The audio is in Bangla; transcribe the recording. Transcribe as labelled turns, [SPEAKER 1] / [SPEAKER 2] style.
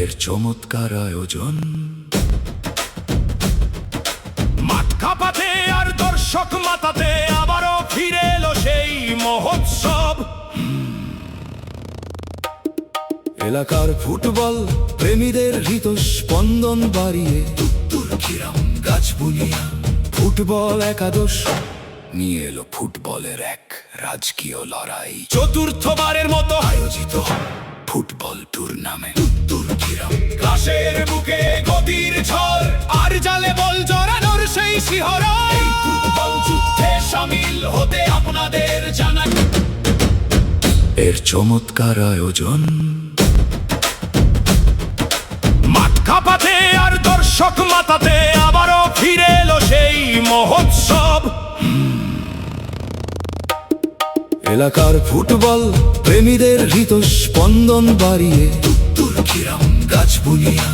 [SPEAKER 1] এর চমৎকার আয়োজন।
[SPEAKER 2] মাঠ কাঁপাতে আর দর্শক মাতাতে আবারও ফিরে এলো সেই মহোৎসব।
[SPEAKER 1] এলাকার ফুটবল প্রেমীদের হৃদস্পন্দন বাড়িয়ে তুর্কিরাম গাছ বুনিয়া ফুটবল একাদশ নিয়ে এলো ফুটবলের এক রাজকীয় লড়াই।
[SPEAKER 2] চতুর্থবারের মতো
[SPEAKER 1] আয়োজিত ফুটবল টুর্নামেন্ট তুর্কিরাম
[SPEAKER 2] ক্লাসের বুকে গতির ঝড় আর জালে বল জড়ানোর সেই শিহরণ। এই ফুটবল যুদ্ধে শামিল হতে আপনাদের জানাই
[SPEAKER 1] এর চমৎকার আয়োজন।
[SPEAKER 2] মাঠ কাঁপাতে আর দর্শক মাতাতে আবারও ফিরে এলো সেই মহোৎসব।
[SPEAKER 1] এলাকার ফুটবল প্রেমীদের হৃদস্পন্দন বাড়িয়ে তুর্কিরাম গাছ বুনিয়া